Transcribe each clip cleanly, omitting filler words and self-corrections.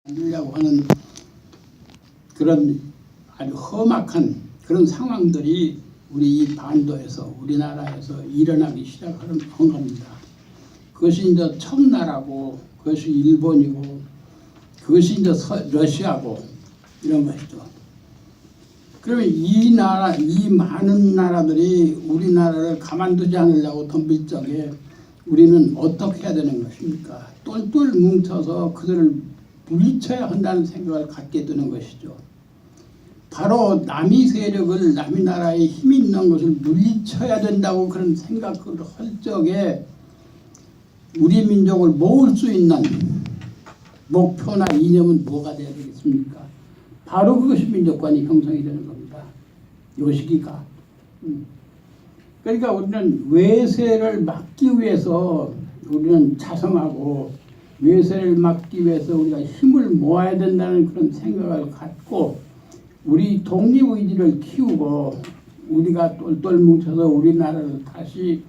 만들려고 하는 그런 아주 험악한 그런 상황들이 우리 이 반도에서 우리나라에서 일어나기 시작한 겁니다. 그것이 이제 청나라고, 그것이 일본이고, 그것이 이제 러시아고 이런 것이죠. 그러면 이 나라, 이 많은 나라들이 우리나라를 가만두지 않으려고 덤빌 적에 우리는 어떻게 해야 되는 것입니까? 똘똘 뭉쳐서 그들을 물리쳐야 한다는 생각을 갖게 되는 것이죠. 바로 남이 세력을, 남이 나라에 힘 있는 것을 물리쳐야 된다고 그런 생각을 할 적에 우리 민족을 모을 수 있는 목표나 이념은 뭐가 되어야 되겠습니까? 바로 그것이 민족관이 형성이 되는 겁니다. 요 시기가. 그러니까 우리는 외세를 막기 위해서 우리는 자성하고, 외세를 막기 위해서 우리가 힘을 모아야 된다는 그런 생각을 갖고 우리 독립의지를 키우고 우리가 똘똘 뭉쳐서 우리나라를 다시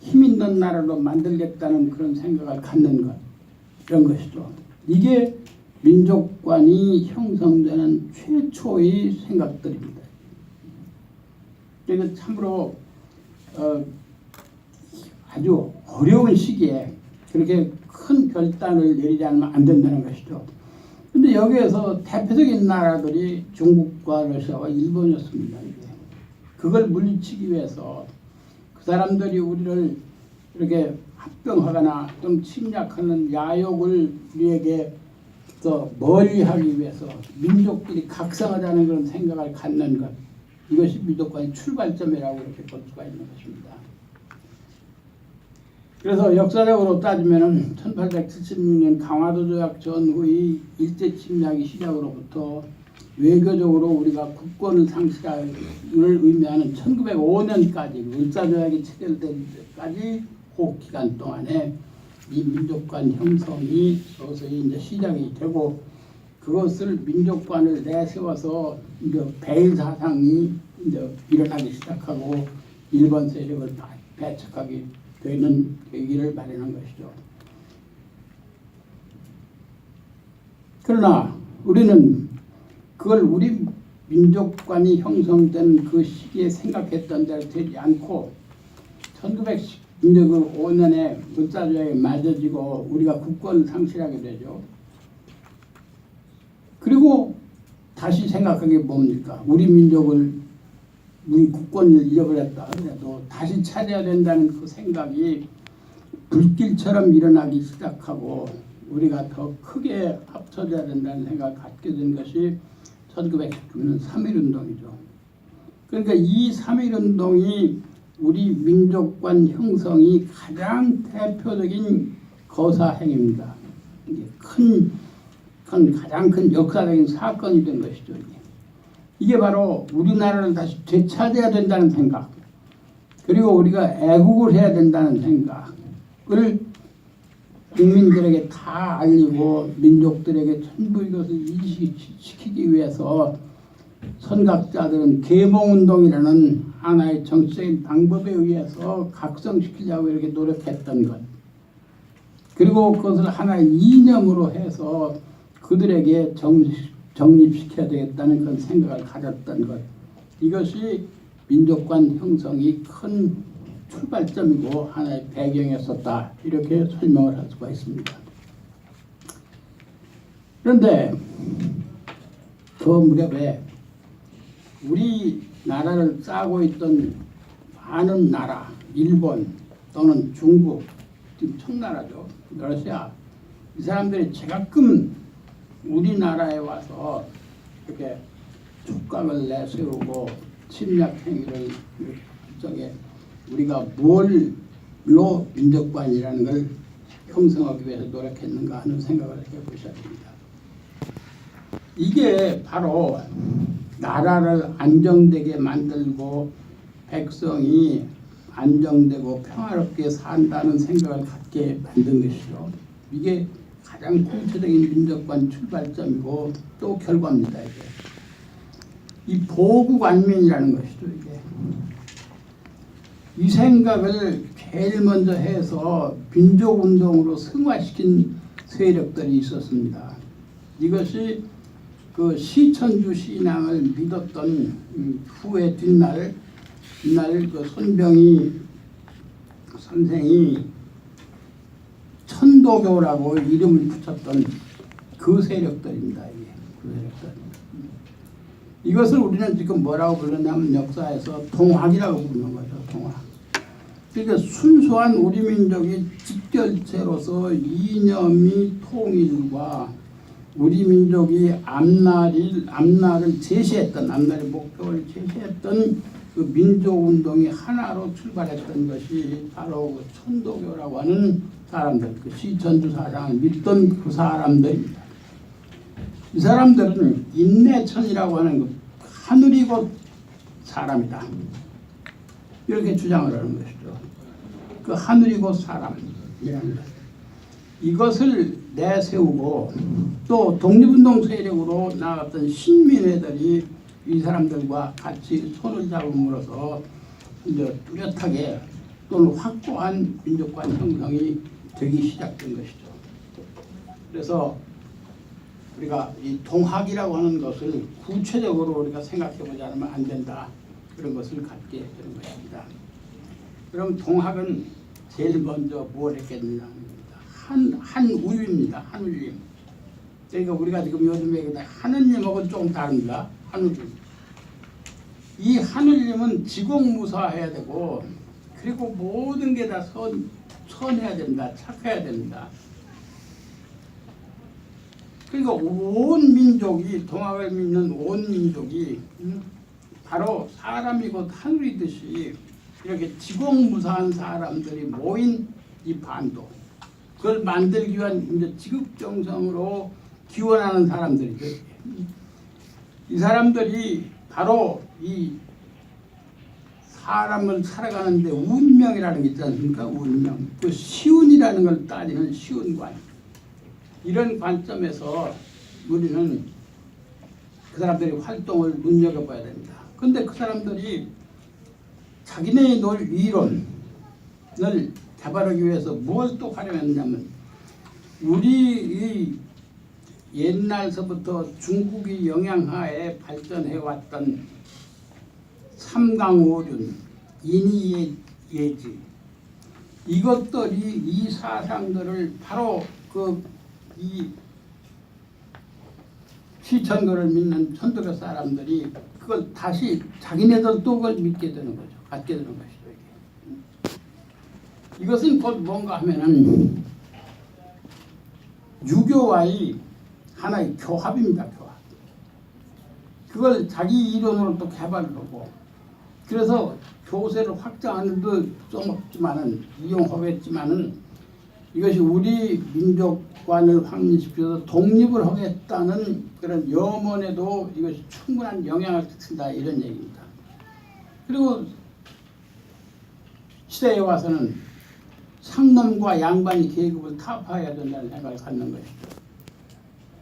힘 있는 나라로 만들겠다는 그런 생각을 갖는 것, 이런 것이죠. 이게 민족관이 형성되는 최초의 생각들입니다. 그래서 참으로 아주 어려운 시기에 그렇게 큰 결단을 내리지 않으면 안 된다는 것이죠. 그런데 여기에서 대표적인 나라들이 중국과 러시아와 일본이었습니다. 그걸 물리치기 위해서 그 사람들이 우리를 이렇게 합병하거나 좀 침략하는 야욕을 우리에게 더 멀리하기 위해서 민족들이 각성하자는 그런 생각을 갖는 것, 이것이 민족관의 출발점이라고 이렇게 볼 수가 있는 것입니다. 그래서 역사적으로 따지면 1876년 강화도 조약 전후의 일제 침략의 시작으로부터 외교적으로 우리가 국권을 상실을 의미하는 1905년까지 을사조약이 체결될 때까지 그 기간 동안에 이 민족관 형성이 서서히 이제 시작이 되고, 그것을 민족관을 내세워서 이제 배일 사상이 이제 일어나기 시작하고 일본 세력을 배척하게 되는 계기를 마련한 것이죠. 그러나 우리는 그걸 우리 민족관이 형성된 그 시기에 생각했던 대로 되지 않고 1905년에 을사조약에 맞아지고 우리가 국권을 상실하게 되죠. 그리고 다시 생각한 게 뭡니까? 우리 민족을, 우리 국권을 잃어버렸다 하더라도 다시 찾아야 된다는 그 생각이 불길처럼 일어나기 시작하고 우리가 더 크게 합쳐져야 된다는 생각을 갖게 된 것이 1919년 3.1운동이죠. 그러니까 이 3.1운동이 우리 민족관 형성이 가장 대표적인 거사행입니다. 가장 큰 역사적인 사건이 된 것이죠. 이게 바로 우리나라를 다시 되찾아야 된다는 생각, 그리고 우리가 애국을 해야 된다는 생각을 국민들에게 다 알리고 민족들에게 전부 이것을 인식시키기 위해서 선각자들은 계몽운동이라는 하나의 정치적인 방법에 의해서 각성시키려고 이렇게 노력했던 것, 그리고 그것을 하나의 이념으로 해서 그들에게 정립시켜야 되겠다는 그런 생각을 가졌던 것, 이것이 민족관 형성이 큰 출발점이고 하나의 배경이었었다, 이렇게 설명을 할 수가 있습니다. 그런데 그 무렵에 우리 나라를 짜고 있던 많은 나라, 일본 또는 중국, 지금 청나라죠, 러시아, 이 사람들이 제가끔 우리나라에 와서 이렇게 촉각을 내세우고 침략 행위를 저게 우리가 뭘로 민족관이라는 걸 형성하기 위해서 노력했는가 하는 생각을 해보셔야 됩니다. 이게 바로 나라를 안정되게 만들고 백성이 안정되고 평화롭게 산다는 생각을 갖게 만든 것이죠. 이게 가장 공체적인 민족관 출발점이고 또 결과입니다. 이게 이 보국안민이라는 것이죠. 이 생각을 제일 먼저 해서 민족운동으로 승화시킨 세력들이 있었습니다. 이것이 그 시천주 신앙을 믿었던 후에 뒷날 그 손병희 선생이 천도교라고 이름을 붙였던 그 세력들입니다. 이게 그 세력들. 이것을 우리는 지금 뭐라고 부르냐면 역사에서 동학이라고 부르는 거죠. 동학. 그러니까 순수한 우리 민족이 직결체로서 이념이 통일과 우리 민족이 앞날을 제시했던 앞날의 목표를 제시했던 그 민족운동이 하나로 출발했던 것이 바로 그 천도교라고 하는 사람들, 그 시천주 사상을 믿던 그 사람들입니다. 이 사람들은 인내천이라고 하는 그 하늘이 곧 사람이다. 이렇게 주장을 하는 것이죠. 그 하늘이 곧 사람이라는 것. 이것을 내세우고 또 독립운동 세력으로 나갔던 신민회들이 이 사람들과 같이 손을 잡음으로써 이제 뚜렷하게 또는 확고한 민족관 형성이 되기 시작된 것이죠. 그래서 우리가 이 동학이라고 하는 것을 구체적으로 우리가 생각해 보지 않으면 안 된다. 그런 것을 갖게 되는 것입니다. 그럼 동학은 제일 먼저 뭘 했겠느냐 합니다. 한 우유입니다. 한 우유. 그러니까 우리가 지금 요즘에 하느님하고는 조금 다릅니다. 한 우유. 이 하느님은 지공무사해야 되고 그리고 모든 게 다 선해야 됩니다. 착해야 됩니다. 그러니까 온 민족이 동학을 믿는 온 민족이 바로 사람이 곧 하늘이듯이 이렇게 지공무사한 사람들이 모인 이 반도 그걸 만들기 위한 이제 지극정성으로 기원하는 사람들이죠. 이 사람들이 바로 이 사람을 살아가는데 운명이라는 게 있지 않습니까? 운명. 그 시운이라는 걸 따지는 시운관. 이런 관점에서 우리는 그 사람들의 활동을 눈여겨봐야 됩니다. 그런데 그 사람들이 자기네의 이론을 개발하기 위해서 뭘 또 활용했냐면 우리 옛날서부터 중국이 영향하에 발전해왔던 삼강오륜, 인이예지 이것들이 이 사상들을 바로 이 시천교를 믿는 천도교 사람들이 그걸 다시 자기네들도 그걸 믿게 되는 거죠. 갖게 되는 것이죠. 이것은 곧 뭔가 하면은 유교와의 하나의 교합입니다. 교합. 그걸 자기 이론으로 또 개발을 하고 그래서 교세를 확장하는 데 써먹지만은 이용하겠지만은 이것이 우리 민족관을 확립시켜서 독립을 하겠다는 그런 염원에도 이것이 충분한 영향을 끼친다 이런 얘기입니다. 그리고 시대에 와서는 상놈과 양반이 계급을 타파해야 된다는 생각을 갖는 것이죠.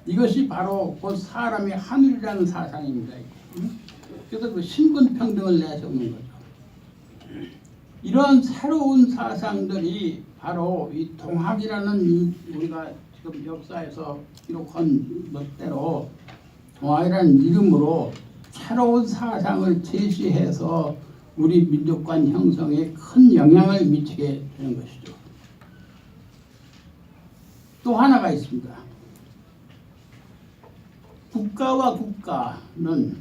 이것이 바로 곧 사람의 하늘이라는 사상입니다. 그래서 그 신분평등을 내세우는 거죠. 이러한 새로운 사상들이 바로 이 동학이라는 우리가 지금 역사에서 기록한 것대로 동학이라는 이름으로 새로운 사상을 제시해서 우리 민족관 형성에 큰 영향을 미치게 되는 것이죠. 또 하나가 있습니다. 국가와 국가는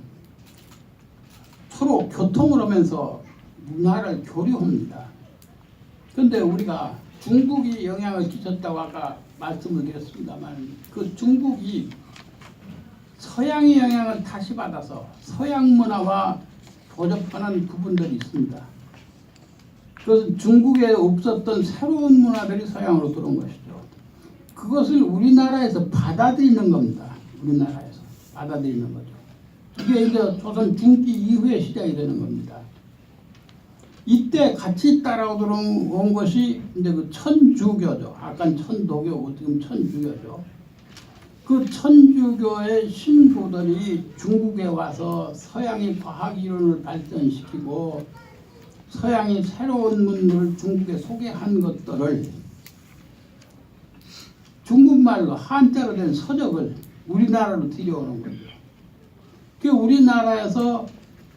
서로 교통을 하면서 문화를 교류합니다. 그런데 우리가 중국이 영향을 끼쳤다고 아까 말씀을 드렸습니다만 그 중국이 서양의 영향을 다시 받아서 서양 문화와 교접하는 부분들이 있습니다. 그것은 중국에 없었던 새로운 문화들이 서양으로 들어온 것이죠. 그것을 우리나라에서 받아들이는 겁니다. 우리나라에서 받아들이는 거죠. 이게 이제 조선 중기 이후에 시작이 되는 겁니다. 이때 같이 따라오던 것이 이제 그 천주교죠. 아까 천도교고 지금 천주교죠. 그 천주교의 신부들이 중국에 와서 서양의 과학 이론을 발전시키고 서양의 새로운 문물을 중국에 소개한 것들을 중국말로 한자로 된 서적을 우리나라로 들여오는 거죠. 그 우리나라에서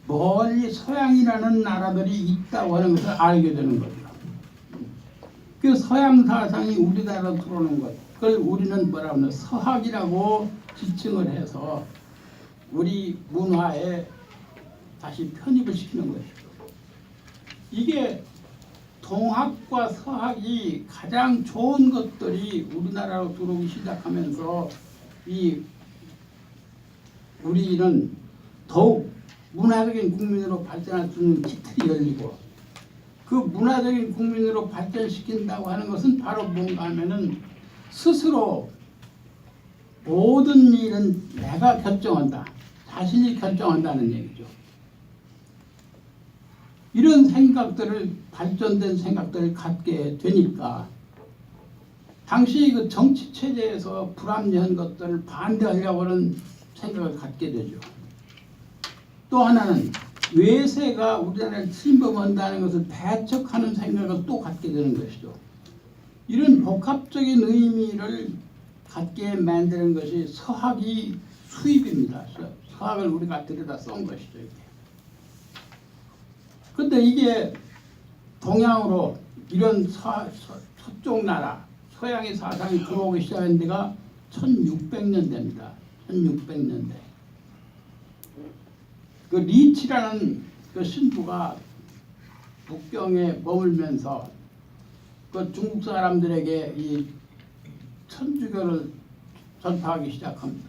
멀리 서양이라는 나라들이 있다고 하는 것을 알게 되는 거죠. 그 서양 사상이 우리나라로 들어오는 것, 그걸 우리는 뭐라고 하면 서학이라고 지칭을 해서 우리 문화에 다시 편입을 시키는 것이죠. 이게 동학과 서학이 가장 좋은 것들이 우리나라로 들어오기 시작하면서 우리는 더욱 문화적인 국민으로 발전할 수 있는 기틀이 열리고, 그 문화적인 국민으로 발전시킨다고 하는 것은 바로 뭔가 하면은 스스로 모든 일은 내가 결정한다, 자신이 결정한다는 얘기죠. 이런 생각들을, 발전된 생각들을 갖게 되니까 당시 그 정치 체제에서 불합리한 것들을 반대하려고 하는 생각을 갖게 되죠. 또 하나는 외세가 우리나라를 침범한다는 것을 배척하는 생각을 또 갖게 되는 것이죠. 이런 복합적인 의미를 갖게 만드는 것이 서학이 수입입니다. 서학을 우리가 들여다 쓴 것이죠. 그런데 이게 동양으로 이런 서쪽 나라, 서양의 사상이 들어오기 시작한 데가 1600년대입니다. 1600년대. 그 리치라는 그 신부가 북경에 머물면서 그 중국 사람들에게 이 천주교를 전파하기 시작합니다.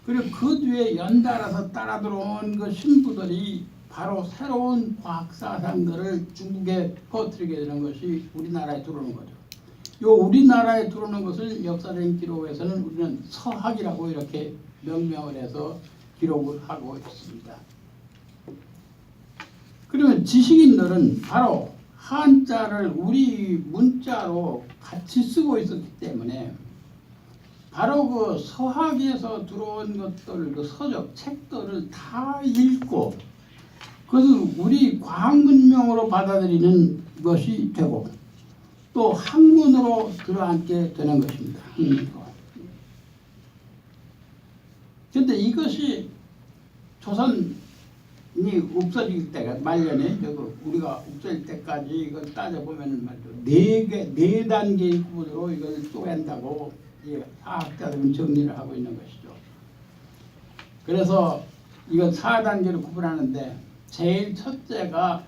그리고 그 뒤에 연달아서 따라 들어온 그 신부들이 바로 새로운 과학 사상들을 중국에 퍼뜨리게 되는 것이 우리나라에 들어오는 거죠. 요 우리나라에 들어오는 것을 역사적인 기록에서는 우리는 서학이라고 이렇게 명명을 해서 기록을 하고 있습니다. 그러면 지식인들은 바로 한자를 우리 문자로 같이 쓰고 있었기 때문에 바로 그 서학에서 들어온 것들, 그 서적, 책들을 다 읽고 그것을 우리 과학 문명으로 받아들이는 것이 되고 또 학문으로 들어앉게 되는 것입니다. 그런데 이것이 조선이 없어질 때가 말년에 우리가 없어질 때까지 이걸 따져보면 말이죠. 네 단계의 구분으로 이걸 쪼갠다고 사학자들은 정리를 하고 있는 것이죠. 그래서 이걸 4단계로 구분하는데 제일 첫째가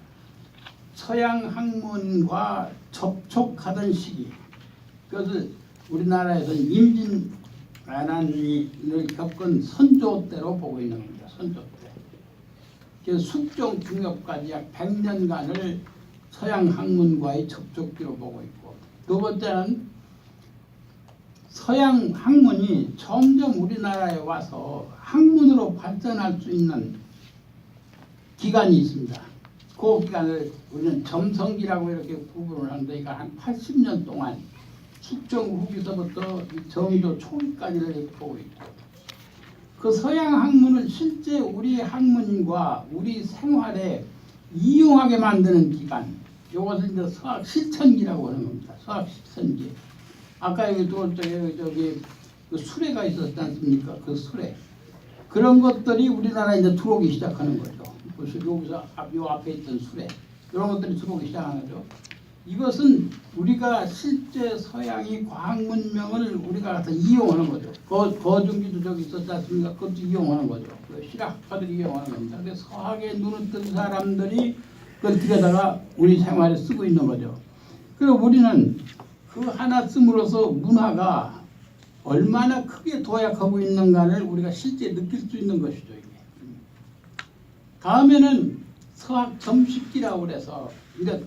서양 학문과 접촉하던 시기, 그것을 우리나라에서는 임진왜란을 겪은 선조 때로 보고 있는 겁니다. 선조 때. 그래서 숙종 중엽까지 약 100년간을 서양 학문과의 접촉기로 보고 있고, 두 번째는 서양 학문이 점점 우리나라에 와서 학문으로 발전할 수 있는 기간이 있습니다. 그 기간을 우리는 점성기라고 이렇게 구분을 하는데, 이거 한 80년 동안 숙종 후기서부터 정조 초기까지를 이렇게 보고 있고, 그 서양 학문을 실제 우리 학문과 우리 생활에 이용하게 만드는 기간, 이것을 이제 서학 실천기라고 하는 겁니다. 서학 실천기. 아까 여기 저기 그 수레가 있었지 않습니까? 그 수레. 그런 것들이 우리나라에 이제 들어오기 시작하는 거죠. 여기서 요 앞에 있던 수레, 이런 것들이 들어오기 시작하는 거죠. 이것은 우리가 실제 서양이 과학 문명을 우리가 가서 이용하는 거죠. 거중기도 저기 있었지 않습니까? 그것도 이용하는 거죠. 실학파들이 이용하는 겁니다. 그래서 서학에 눈을 뜬 사람들이 그걸 들여다가 우리 생활에 쓰고 있는 거죠. 그리고 우리는 그 하나 씀으로써 문화가 얼마나 크게 도약하고 있는가를 우리가 실제 느낄 수 있는 것이죠. 이게. 다음에는 서학 점식기라고 그래서, 그러니까